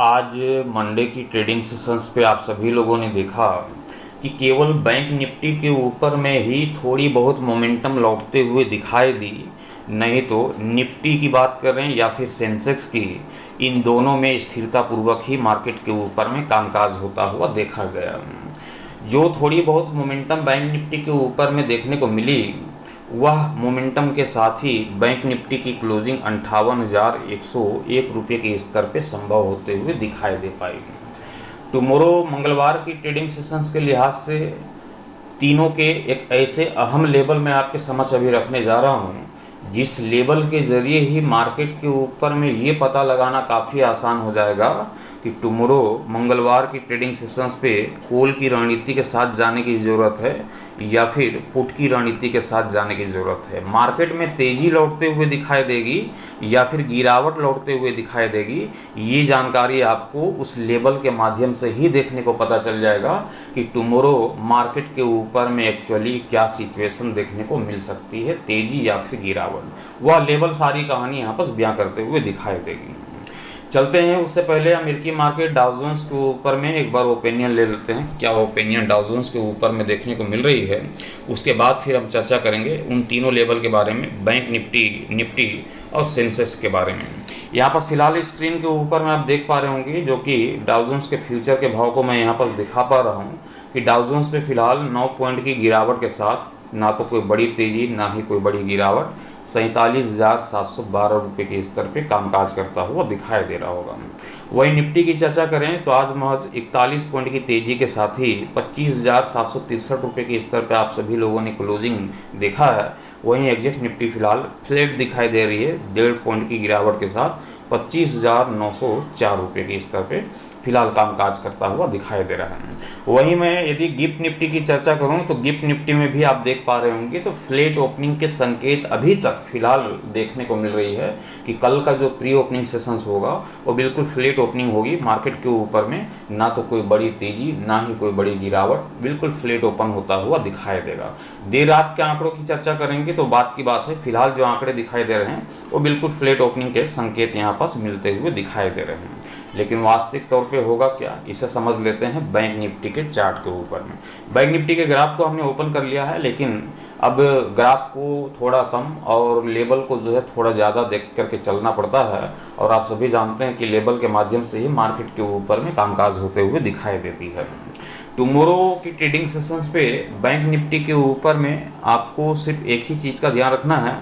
आज मंडे की trading sessions पे आप सभी लोगों ने देखा कि केवल बैंक निफ्टी के ऊपर में ही थोड़ी बहुत मोमेंटम लौटते हुए दिखाई दी। नहीं तो निफ्टी की बात करें या फिर सेंसेक्स की, इन दोनों में स्थिरतापूर्वक ही मार्केट के ऊपर में कामकाज होता हुआ देखा गया। जो थोड़ी बहुत मोमेंटम बैंक निफ्टी के ऊपर में देखने को मिली, वह मोमेंटम के साथ ही बैंक निफ्टी की क्लोजिंग 58,101 रुपये के स्तर पे संभव होते हुए दिखाई दे पाई। टुमारो मंगलवार की ट्रेडिंग सेशंस के लिहाज से तीनों के एक ऐसे अहम लेवल में आपके समक्ष अभी रखने जा रहा हूँ, जिस लेवल के ज़रिए ही मार्केट के ऊपर में ये पता लगाना काफ़ी आसान हो जाएगा कि टुमारो मंगलवार की ट्रेडिंग सेशंस पे कॉल की रणनीति के साथ जाने की ज़रूरत है या फिर पुट की रणनीति के साथ जाने की ज़रूरत है। मार्केट में तेज़ी लौटते हुए दिखाई देगी या फिर गिरावट लौटते हुए दिखाई देगी, ये जानकारी आपको उस लेवल के माध्यम से ही देखने को पता चल जाएगा कि टुमारो मार्केट के ऊपर में एक्चुअली क्या सिचुएशन देखने को मिल सकती है, तेज़ी या फिर गिरावट। वह लेवल सारी कहानी यहाँ पर बयां करते हुए दिखाई देगी। चलते हैं, उससे पहले अमेरिकी मार्केट डाउ जोन्स के ऊपर में एक बार ओपिनियन ले लेते हैं, क्या ओपिनियन डाउ जोन्स के ऊपर में देखने को मिल रही है। उसके बाद फिर हम चर्चा करेंगे उन तीनों लेवल के बारे में, बैंक निफ्टी और सेंसेक्स के बारे में। यहाँ पर फिलहाल स्क्रीन के ऊपर में आप देख पा रहे होंगे, जो कि डाउ जोन्स के फ्यूचर के भाव को मैं यहाँ पर दिखा पा रहा हूँ कि डाउ जोन्स पे फिलहाल 9 पॉइंट की गिरावट के साथ ना तो कोई बड़ी तेज़ी ना ही कोई बड़ी गिरावट 47,712 रुपये के स्तर पे कामकाज करता हुआ दिखाई दे रहा होगा। वहीं निफ्टी की चर्चा करें तो आज महज 41 पॉइंट की तेज़ी के साथ ही 25,763 रुपये के स्तर पे आप सभी लोगों ने क्लोजिंग देखा है। वहीं एग्जिट निफ्टी फिलहाल फ्लैट दिखाई दे रही है 1.5 पॉइंट की गिरावट के साथ 25,904 रुपये के स्तर पे फिलहाल कामकाज करता हुआ दिखाई दे रहा है। वहीं मैं यदि गिफ्ट निफ्टी की चर्चा करूं तो गिफ्ट निफ्टी में भी आप देख पा रहे होंगे तो फ्लैट ओपनिंग के संकेत अभी तक फिलहाल देखने को मिल रही है कि कल का जो प्री ओपनिंग सेशंस होगा वो बिल्कुल फ्लैट ओपनिंग होगी। मार्केट के ऊपर में ना तो कोई बड़ी तेजी ना ही कोई बड़ी गिरावट, बिल्कुल फ्लैट ओपन होता हुआ दिखाई देगा। देर रात के आंकड़ों की चर्चा करेंगे तो बात की बात है, फिलहाल जो आंकड़े दिखाई दे रहे हैं वो बिल्कुल फ्लैट ओपनिंग के संकेत यहाँ पास मिलते हुए दिखाई दे रहे हैं। लेकिन वास्तविक तौर पे होगा क्या, इसे समझ लेते हैं बैंक निफ्टी के चार्ट के ऊपर में। बैंक निफ्टी के ग्राफ को हमने ओपन कर लिया है, लेकिन अब ग्राफ को थोड़ा कम और लेवल को जो है थोड़ा ज़्यादा देख करके चलना पड़ता है, और आप सभी जानते हैं कि लेवल के माध्यम से ही मार्केट के ऊपर में कामकाज होते हुए दिखाई देती है। टुमारो की ट्रेडिंग सेशंस पे बैंक निफ्टी के ऊपर में आपको सिर्फ एक ही चीज़ का ध्यान रखना है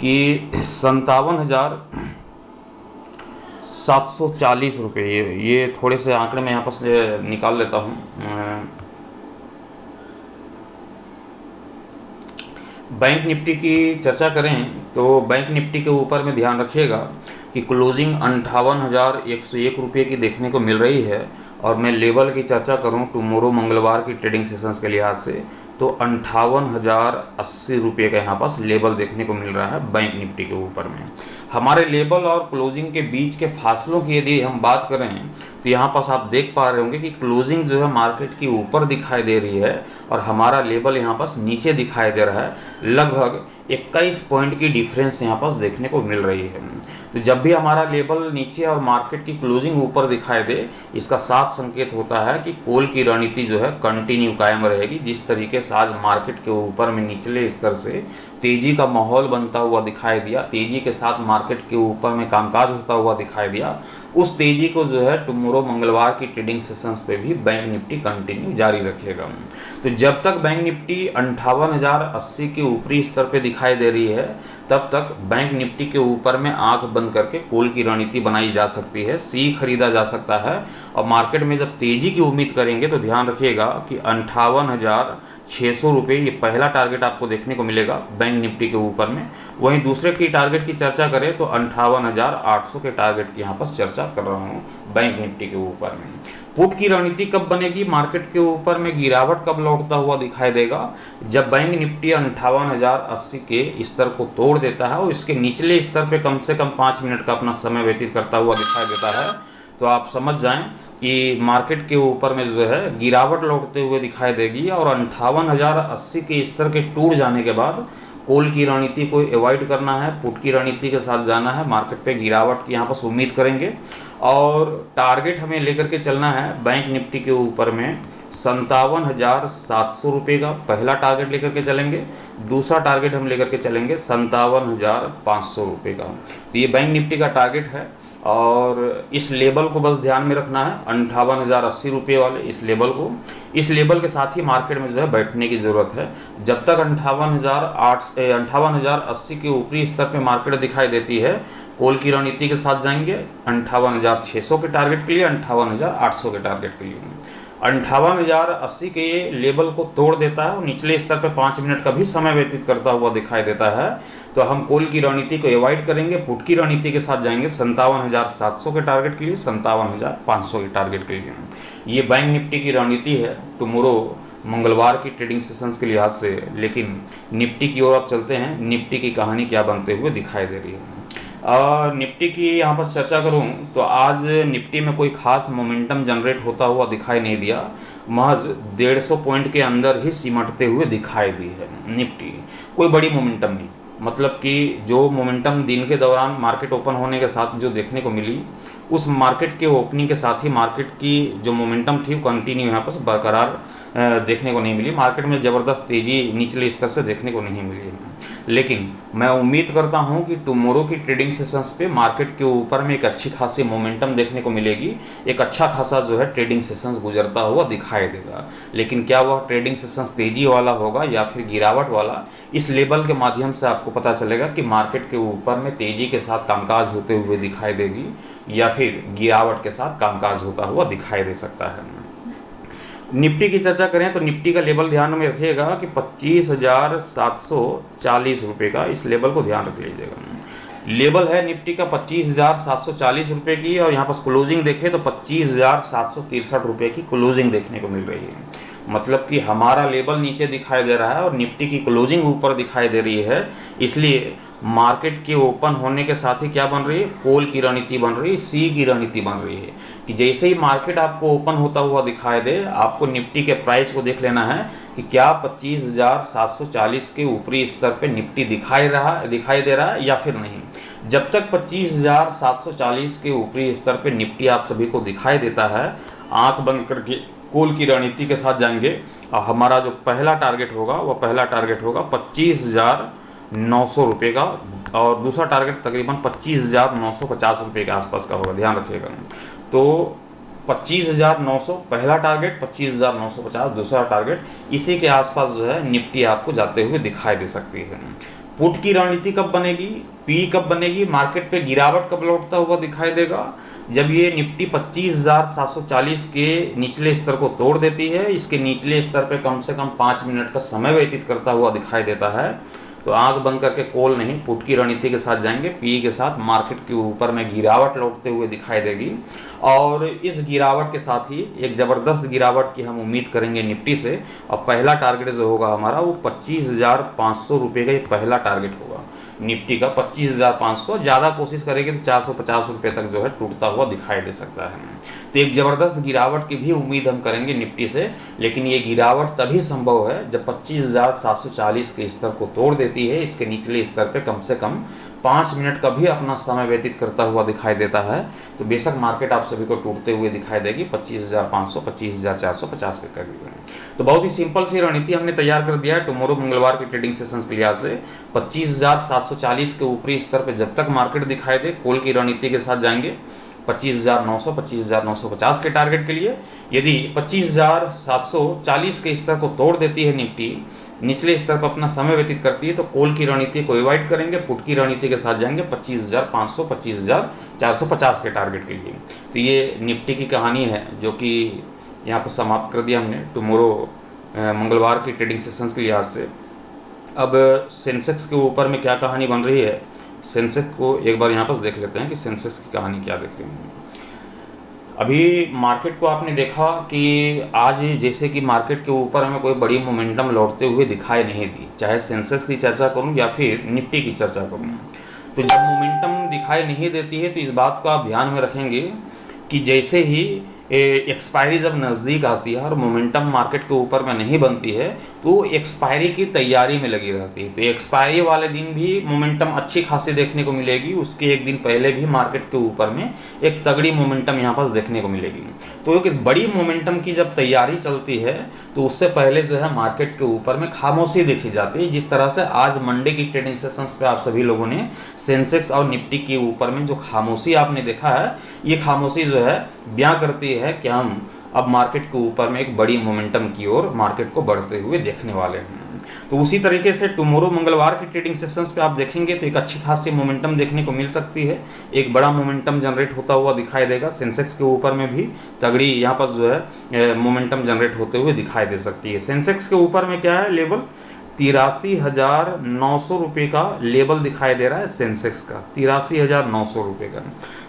कि 57,740 रुपये, ये थोड़े से आंकड़े मैं यहाँ पर से निकाल लेता हूँ। बैंक निफ्टी की चर्चा करें तो बैंक निफ्टी के ऊपर में ध्यान रखिएगा कि क्लोजिंग 58,101 रुपये की देखने को मिल रही है। और मैं लेवल की चर्चा करूं टुमारो मंगलवार की ट्रेडिंग सेशंस के लिहाज से तो 58,080 रुपये का यहाँ पास लेवल देखने को मिल रहा है बैंक निफ्टी के ऊपर में। हमारे लेवल और क्लोजिंग के बीच के फासलों की यदि हम बात करें तो यहाँ पास आप देख पा रहे होंगे कि क्लोजिंग जो है मार्केट की ऊपर दिखाई दे रही है और हमारा लेवल यहाँ पास नीचे दिखाई दे रहा है। लगभग 21 पॉइंट की डिफरेंस यहाँ पास देखने को मिल रही है। तो जब भी हमारा लेवल नीचे और मार्केट की क्लोजिंग ऊपर दिखाई दे, इसका साफ संकेत होता है कि कॉल की रणनीति जो है कंटिन्यू कायम रहेगी। जिस तरीके से आज मार्केट के ऊपर में निचले स्तर से तेजी का माहौल बनता हुआ दिखाई दिया, तेजी के साथ मार्केट के ऊपर में कामकाज होता हुआ दिखाई दिया, उस तेजी को जो है टुमारो मंगलवार की ट्रेडिंग सेशंस पे भी बैंक निफ्टी कंटिन्यू जारी रखेगा। तो जब तक बैंक निफ्टी 58,080 के ऊपरी स्तर पे दिखाई दे रही है, तब तक बैंक निफ्टी के ऊपर में आंख बंद करके कॉल की रणनीति बनाई जा सकती है, सी खरीदा जा सकता है। और मार्केट में जब तेजी की उम्मीद करेंगे तो ध्यान रखिएगा कि 58,600 रुपये ये पहला टारगेट आपको देखने को मिलेगा बैंक निफ्टी के ऊपर में। वहीं दूसरे की टारगेट की चर्चा करें तो 58,800 के टारगेट की यहाँ पर चर्चा कर रहा हूँ बैंक निफ्टी के ऊपर में। पुट की रणनीति कब बनेगी, मार्केट के ऊपर में गिरावट कब लौटता हुआ दिखाई देगा, जब बैंक निफ्टी 58,080 के स्तर को तोड़ देता है और इसके निचले स्तर पे कम से कम 5 मिनट का अपना समय व्यतीत करता हुआ दिखाई देता है, तो आप समझ जाएं कि मार्केट के ऊपर में जो है गिरावट लौटते हुए दिखाई देगी। और 58,080 के स्तर के टूट जाने के बाद कॉल की रणनीति को अवॉइड करना है, पुट की रणनीति के साथ जाना है, मार्केट पे गिरावट की यहाँ पर उम्मीद करेंगे। और टारगेट हमें लेकर के चलना है बैंक निफ्टी के ऊपर में 57,700 रुपये का पहला टारगेट लेकर के चलेंगे। दूसरा टारगेट हम लेकर के चलेंगे 57,500 रुपये का। तो ये बैंक निफ्टी का टारगेट है और इस लेवल को बस ध्यान में रखना है, 58,080 रुपये वाले इस लेवल को। इस लेवल के साथ ही मार्केट में जो है बैठने की ज़रूरत है। जब तक 58,080 के ऊपरी स्तर पे मार्केट दिखाई देती है, कॉल की रणनीति के साथ जाएंगे 58,600 के टारगेट के लिए, 58,800 के टारगेट के लिए। 58,080 के ये लेवल को तोड़ देता है और निचले स्तर पर 5 मिनट का भी समय व्यतीत करता हुआ दिखाई देता है, तो हम कॉल की रणनीति को अवॉइड करेंगे, पुट की रणनीति के साथ जाएंगे 57,700 के टारगेट के लिए, 57,500 के टारगेट के लिए। ये बैंक निफ्टी की रणनीति है टुमारो मंगलवार की ट्रेडिंग सेशंस के लिहाज से। लेकिन निफ्टी की ओर अब चलते हैं, निफ्टी की कहानी क्या बनते हुए दिखाई दे रही है। निफ्टी की यहाँ पर चर्चा करूँ तो आज निफ्टी में कोई खास मोमेंटम जनरेट होता हुआ दिखाई नहीं दिया, महज 150 पॉइंट के अंदर ही सिमटते हुए दिखाई दी है निफ्टी। कोई बड़ी मोमेंटम नहीं, मतलब कि जो मोमेंटम दिन के दौरान मार्केट ओपन होने के साथ जो देखने को मिली, उस मार्केट के ओपनिंग के साथ ही मार्केट की जो मोमेंटम थी वो कंटिन्यू यहाँ पर बरकरार देखने को नहीं मिली। मार्केट में ज़बरदस्त तेज़ी निचले स्तर से देखने को नहीं मिली है। लेकिन मैं उम्मीद करता हूं कि टुमारो की ट्रेडिंग सेशंस पे मार्केट के ऊपर में एक अच्छी खासी मोमेंटम देखने को मिलेगी, एक अच्छा खासा जो है ट्रेडिंग सेशंस गुजरता हुआ दिखाई देगा। लेकिन क्या वह ट्रेडिंग सेशंस तेज़ी वाला होगा या फिर गिरावट वाला, इस लेवल के माध्यम से आपको पता चलेगा कि मार्केट के ऊपर में तेज़ी के साथ कामकाज होते हुए दिखाई देगी या फिर गिरावट के साथ कामकाज होता हुआ दिखाई दे सकता है। निफ्टी की चर्चा करें तो निफ्टी का लेवल ध्यान में रखिएगा कि 25,740 रुपये का, इस लेवल को ध्यान रख लीजिएगा। लेवल है निफ्टी का 25,740 रुपये की और यहाँ पर क्लोजिंग देखें तो 25,763 रुपये की क्लोजिंग देखने को मिल रही है। मतलब कि हमारा लेवल नीचे दिखाई दे रहा है और निफ्टी की क्लोजिंग ऊपर दिखाई दे रही है। इसलिए मार्केट के ओपन होने के साथ ही क्या बन रही है, कॉल की रणनीति बन रही है, सी की रणनीति बन रही है कि जैसे ही मार्केट आपको ओपन होता हुआ दिखाई दे, आपको निफ्टी के प्राइस को देख लेना है कि क्या 25,740 के ऊपरी स्तर पे निफ्टी दिखाई दे रहा है या फिर नहीं। जब तक 25,740 के ऊपरी स्तर पे निफ्टी आप सभी को दिखाई देता है, आंख बंद करके कॉल की रणनीति के साथ जाएंगे और हमारा जो पहला टारगेट होगा वह पहला टारगेट होगा 25,900 रुपये का और दूसरा टारगेट तकरीबन 25,950 रुपये के आसपास का होगा, ध्यान रखिएगा। तो 25,900 पहला टारगेट, 25,950 दूसरा टारगेट, इसी के आसपास जो है निफ्टी आपको जाते हुए दिखाई दे सकती है। पुट की रणनीति कब बनेगी, पी कब बनेगी, मार्केट पे गिरावट कब लौटता हुआ दिखाई देगा, जब ये निफ्टी 25,740 के निचले स्तर को तोड़ देती है, इसके निचले स्तर पे कम से कम 5 मिनट का समय व्यतीत करता हुआ दिखाई देता है, तो आंख बंद करके कॉल नहीं, पुट की रणनीति के साथ जाएंगे, पी के साथ मार्केट के ऊपर में गिरावट लौटते हुए दिखाई देगी। और इस गिरावट के साथ ही एक ज़बरदस्त गिरावट की हम उम्मीद करेंगे निफ्टी से। और पहला टारगेट जो होगा हमारा वो 25,500 रुपये का ही पहला टारगेट होगा निफ्टी का। 25,500, ज़्यादा कोशिश करेंगे तो 450 रुपये तक जो है टूटता हुआ दिखाई दे सकता है। तो एक ज़बरदस्त गिरावट की भी उम्मीद हम करेंगे निफ्टी से, लेकिन ये गिरावट तभी संभव है जब 25,740 के स्तर को तोड़ देती है, इसके निचले स्तर पे कम से कम 5 मिनट का भी अपना समय व्यतीत करता हुआ दिखाई देता है, तो बेशक मार्केट आप सभी को टूटते हुए दिखाई देगी 25,500, 25,450 के करीब। तो बहुत ही सिंपल सी रणनीति हमने तैयार कर दिया है टुमारो मंगलवार की ट्रेडिंग सेशंस के लिहाज से। 25,740 के ऊपरी स्तर पे जब तक मार्केट दिखाई दे, कॉल की रणनीति के साथ जाएंगे 25,900, 25,950 के टारगेट के लिए। यदि 25,740 के स्तर को तोड़ देती है निफ्टी, निचले स्तर पर अपना समय व्यतीत करती है, तो कॉल की रणनीति को अवॉइड करेंगे, पुट की रणनीति के साथ जाएंगे 25,500, 25,450 के टारगेट के लिए। तो ये निफ्टी की कहानी है जो कि यहाँ पर समाप्त कर दिया हमने टुमारो मंगलवार की ट्रेडिंग सेशंस के लिहाज से। अब सेंसेक्स के ऊपर में क्या कहानी बन रही है, सेंसेक्स को एक बार यहाँ पर देख लेते हैं कि सेंसेक्स की कहानी क्या देख रही है। अभी मार्केट को आपने देखा कि आज जैसे कि मार्केट के ऊपर हमें कोई बड़ी मोमेंटम लौटते हुए दिखाई नहीं दी, चाहे सेंसेक्स की चर्चा करूं या फिर निफ्टी की चर्चा करूं। तो जब मोमेंटम दिखाई नहीं देती है तो इस बात को आप ध्यान में रखेंगे कि जैसे ही एक्सपायरी जब नज़दीक आती है और मोमेंटम मार्केट के ऊपर में नहीं बनती है तो एक्सपायरी की तैयारी में लगी रहती है। तो एक्सपायरी वाले दिन भी मोमेंटम अच्छी खासी देखने को मिलेगी, उसके एक दिन पहले भी मार्केट के ऊपर में एक तगड़ी मोमेंटम यहाँ पर देखने को मिलेगी। तो एक बड़ी मोमेंटम की जब तैयारी चलती है तो उससे पहले जो है मार्केट के ऊपर में खामोशी देखी जाती है। जिस तरह से आज मंडे की ट्रेडिंग सेशंस पे आप सभी लोगों ने सेंसेक्स और निफ्टी के ऊपर में जो खामोशी आपने देखा है, ये खामोशी जो है बयां करती है कि हम अब मार्केट के ऊपर में एक बड़ी मोमेंटम की ओर मार्केट को बढ़ते हुए देखने वाले हैं। तो उसी तरीके से टुमारो मंगलवार की ट्रेडिंग सेशंस पे आप देखेंगे तो एक अच्छी खासी मोमेंटम देखने को मिल सकती है। एक बड़ा मोमेंटम जनरेट होता हुआ दिखाई देगा। सेंसेक्स के ऊपर में भी तगड़ी यहाँ पर जो है मोमेंटम जनरेट होते हुए दिखाई दे सकती है। सेंसेक्स के ऊपर में क्या है लेवल, 83,900 रुपये का लेवल दिखाई दे रहा है सेंसेक्स का, 83,900 रुपये का।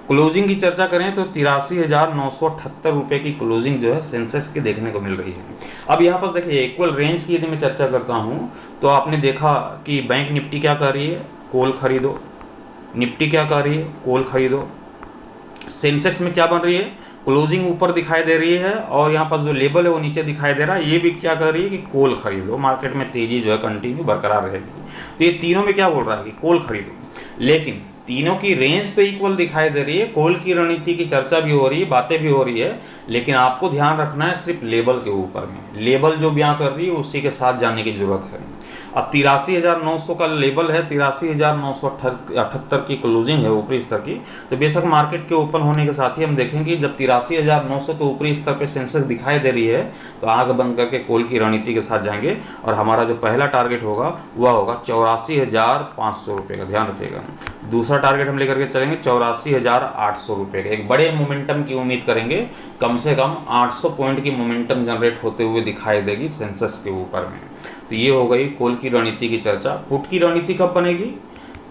क्लोजिंग की चर्चा करें तो 83,978 रुपये की क्लोजिंग जो है सेंसेक्स की देखने को मिल रही है। अब यहाँ पर देखिए इक्वल रेंज की यदि मैं चर्चा करता हूँ तो आपने देखा कि बैंक निफ्टी क्या कर रही है, कॉल खरीदो। निफ्टी क्या कर रही है, कॉल खरीदो। सेंसेक्स में क्या बन रही है, क्लोजिंग ऊपर दिखाई दे रही है और यहाँ पर जो लेवल है वो नीचे दिखाई दे रहा है। ये भी क्या कर रही है कि कॉल खरीदो, मार्केट में तेजी जो है कंटिन्यू बरकरार रहेगी। तो ये तीनों में क्या बोल रहा है कि कॉल खरीदो, लेकिन तीनों की रेंज तो इक्वल दिखाई दे रही है। कॉल की रणनीति की चर्चा भी हो रही है, बातें भी हो रही है, लेकिन आपको ध्यान रखना है सिर्फ लेवल के ऊपर में। लेवल जो बयां कर रही है उसी के साथ जाने की जरूरत है। अब 83,900 का लेवल है, 83,978 की क्लोजिंग है ऊपरी स्तर की। तो बेशक मार्केट के ओपन होने के साथ ही हम देखेंगे जब 83,900 के ऊपरी स्तर पे सेंसेक्स दिखाई दे रही है तो आंख बंद करके कॉल की रणनीति के साथ जाएंगे और हमारा जो पहला टारगेट होगा वह होगा 84,500 रुपये का, ध्यान रखिएगा। दूसरा टारगेट हम लेकर के चलेंगे 84,800 रुपये का। एक बड़े मोमेंटम की उम्मीद करेंगे, कम से कम 800 पॉइंट की मोमेंटम जनरेट होते हुए दिखाई देगी सेंसेक्स के ऊपर में। तो ये हो गई कॉल की रणनीति की चर्चा। पुट की रणनीति कब बनेगी,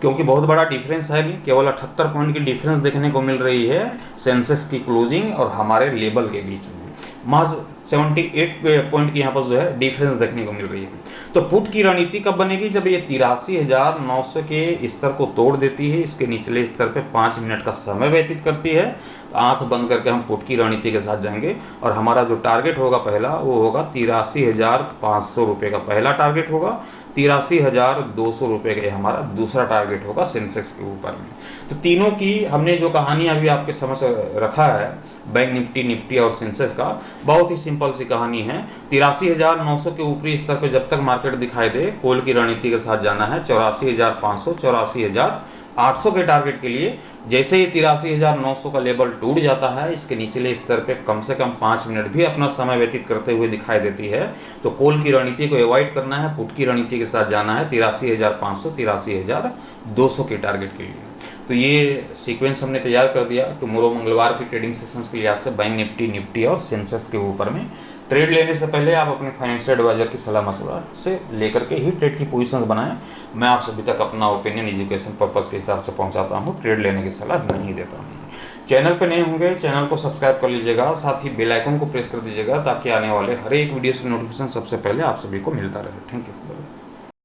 क्योंकि बहुत बड़ा डिफरेंस है, नहीं केवल 78 पॉइंट की डिफरेंस देखने को मिल रही है सेंसेक्स की क्लोजिंग और हमारे लेवल के बीच में, महज 78 पॉइंट की यहाँ पर जो है डिफरेंस देखने को मिल रही है। तो पुट की रणनीति कब बनेगी, जब ये 83,900 के स्तर को तोड़ देती है, इसके निचले स्तर पे 5 मिनट का समय व्यतीत करती है। तो आंख बंद करके हम पुट की रणनीति के साथ जाएंगे और हमारा जो टारगेट होगा पहला वो होगा 83,500 रुपये का पहला टारगेट होगा। 83,200 रुपये का हमारा दूसरा टारगेट होगा सेंसेक्स के ऊपर में। तो तीनों की हमने जो कहानी अभी आपके समझ रखा है बैंक निफ्टी और सेंसेक्स का, बहुत ही सिंपल सी कहानी है। 83,900 के ऊपरी स्तर पे जब तक मार्केट दिखाई दे कॉल की रणनीति के साथ जाना है। 84,500 84,800 के टारगेट के लिए जैसे ही 83,900 का लेवल टूट जाता है, इसके निचले स्तर पे कम से कम 5 मिनट भी अपना समय व्यतीत करते हुए दिखाई देती है। तो कॉल की रणनीति को अवॉइड करना है, पुट की रणनीति के साथ जाना है 83,500 83,200 के टारगेट के लिए। तो ये सीक्वेंस हमने तैयार कर दिया टुमारो मंगलवार की ट्रेडिंग सेशंस के लिहाज से बैंक निफ्टी और सेंसेक्स के ऊपर में। ट्रेड लेने से पहले आप अपने फाइनेंशियल एडवाइजर की सलाह मशवरा से लेकर के ही ट्रेड की पोजीशंस बनाएं। मैं आप सभी तक अपना ओपिनियन एजुकेशन पर्पज़ के हिसाब से पहुंचाता हूं, ट्रेड लेने की सलाह नहीं देता हूं। चैनल पे नए होंगे चैनल को सब्सक्राइब कर लीजिएगा, साथ ही बेल आइकन को प्रेस कर दीजिएगा ताकि आने वाले हर एक वीडियो की नोटिफिकेशन सबसे पहले आप सभी को मिलता रहे। Thank you.